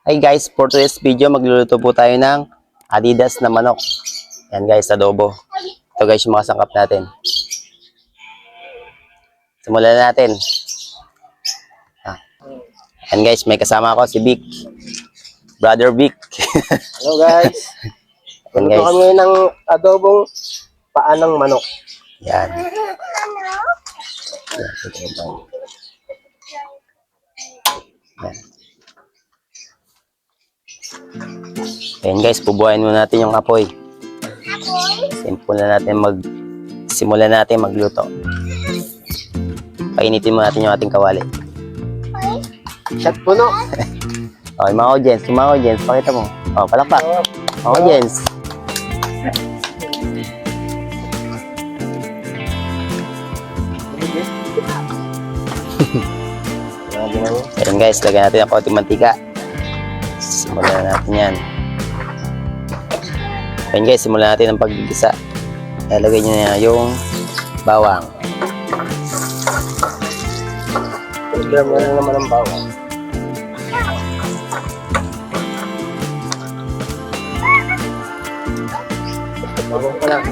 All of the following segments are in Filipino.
Hi guys, for today's video magluluto po tayo ng Adidas na manok. Yan guys, adobo. Ito guys yung mga sangkap natin. Simulan na natin. Yan guys, may kasama ako si Vic. Brother Vic. Hello guys. Yan Luto guys. kami ng adobong paa ng manok. Yan. Yan. Ayan guys, pubuhayin muna natin yung apoy. Simulan natin magluto. Painitin muna natin yung ating kawali. Shot puno. Okay, mga audience, pakita mo. Oh, palakpak. Mga audience. Ayan guys, lagyan natin ang konting mantika. Simulan na natin yan. Ayan guys, simulan natin ang paggigisa. Ilagay nyo na yung bawang. Program na naman ang bawang. Bawang pa lang.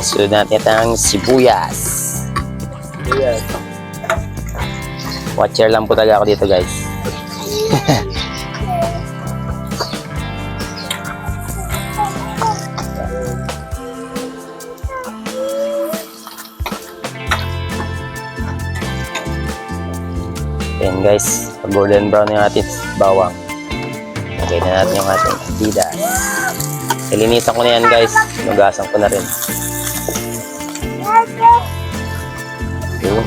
Sunod natin ang sibuyas. Ayan. Watcher lang po talaga ako dito guys. Ayan guys, pag golden brown yung ating bawang. Lagay na natin yung ating Adidas. Ilinisan ko na yan guys. Nugasan ko na rin. Yun.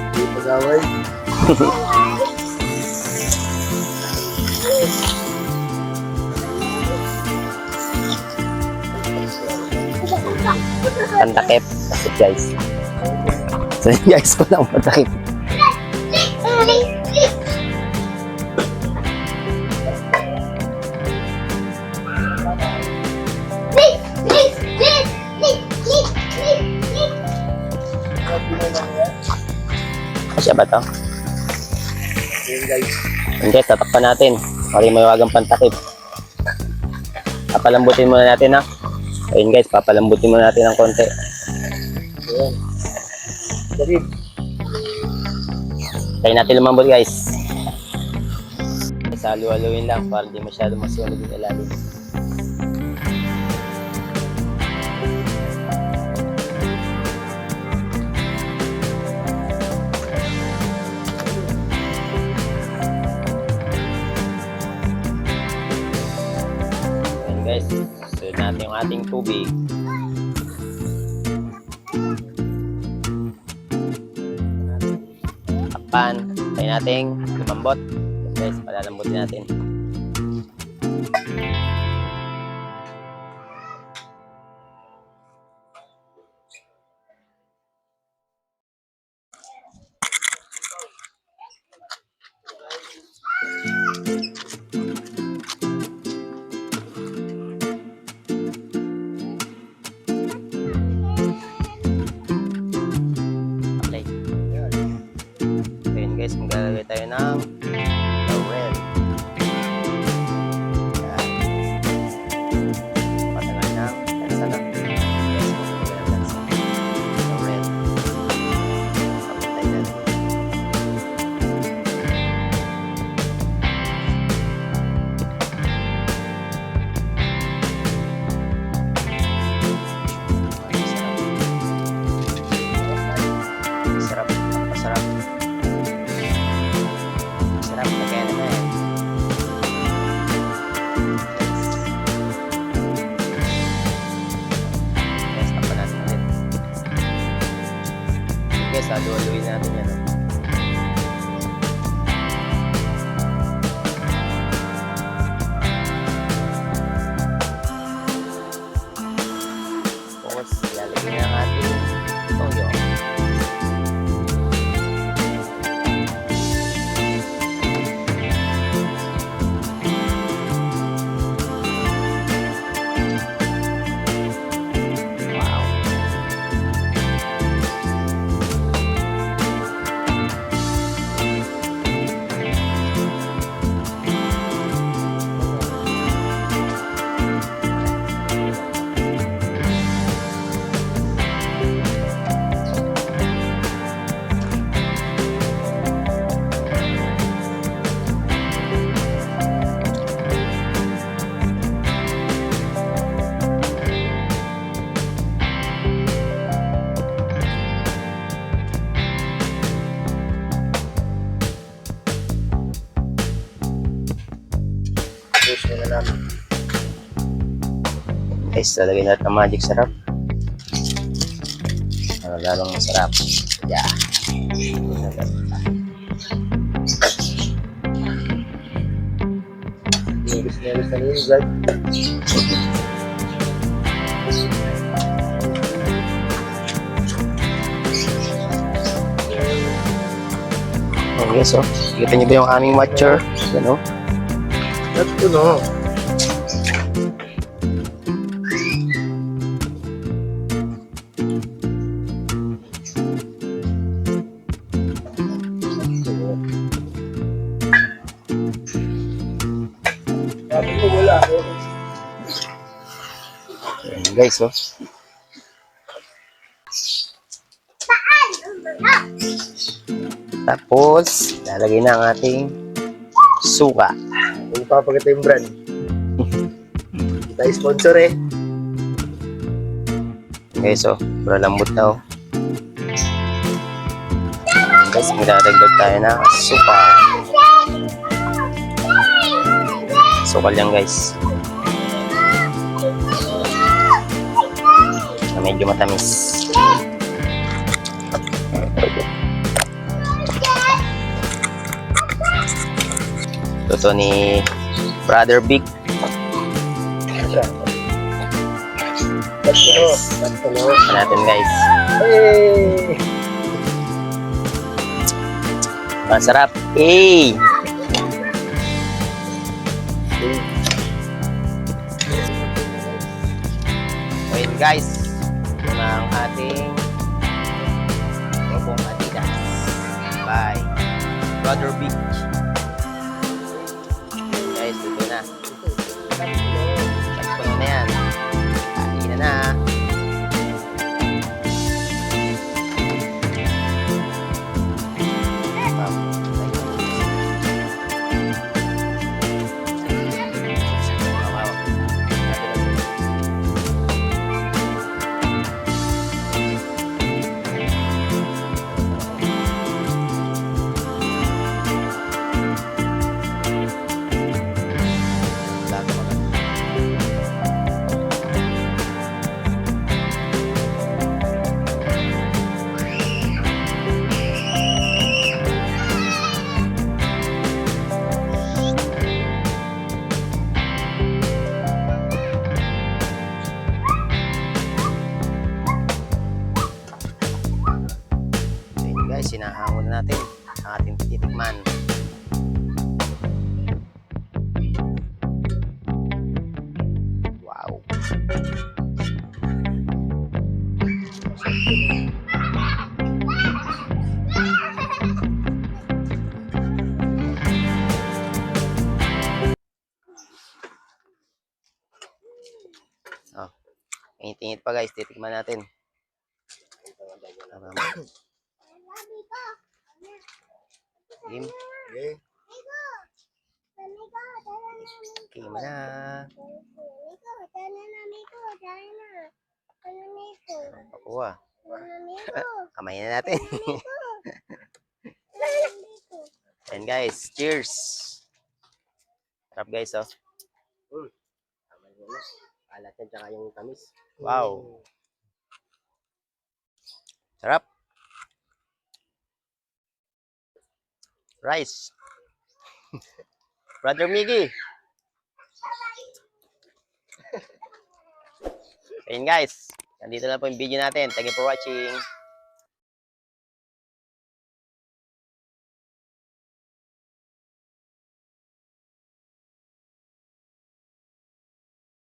Hindi pag-away. Pantakip. Kasi guys. So guys, walang pantakip. Kasya ba to? Ayan guys. Yun guys, tatakpan natin. Para may wagang pantakip. Papalambutin muna natin ha. Ayun guys, papalambutin muna natin ng konti. Ayan. David. Tayo natin lumambot guys. Halu-haluin lang para di masyado masunog yung ilalim. Ayan guys, sunod natin yung ating tubig. Takpan, tayo natin lumambot. Guys, palalambutin natin. Okay. Ayun guys, maglalagay tayo ng towel. Patagal ng lansa na. Guys, maglalagay ng lansa. Towel. Pagkatay na. Sarap. Masarap. Masarap. Sarap. i-toast muna namin. Guys, lalagay natin ng magic sarap. Lalong masarap. Yeah. Negus na rin, Brad. Okay, so, kita niyo ba yung aming matcher? Ano? Ito no. Sabi ko wala. Ayan, guys, oh. Tapos, lalagay na ang ating suka. Kung papakita yung brand. Kita yung sponsor eh. Okay, so, para lambot na, oh. Guys, magdadagdag tayo na suka. Sukal yan, guys. Na medyo matamis. Ito ni Brother Big. Tatlo. Ito natin, guys. Hey! Masarap. Eh! So yun, guys. Ito na ang ating robong Adidas by Brother Big. Guys, ito na. Sakto na yan. Kain na. Sinahangon na natin ang ating titikman. Wow. Oh. Init-init pa, guys, titikman natin. Game. Okay. Game na. Pakuha. Kamay na natin. And guys, cheers. Sarap, guys, oh. Alat yan, tsaka yung tamis. Wow. Sarap. Rice. Brother Miggy. Ayun, guys. Nandito na po yung video natin. Thank you for watching.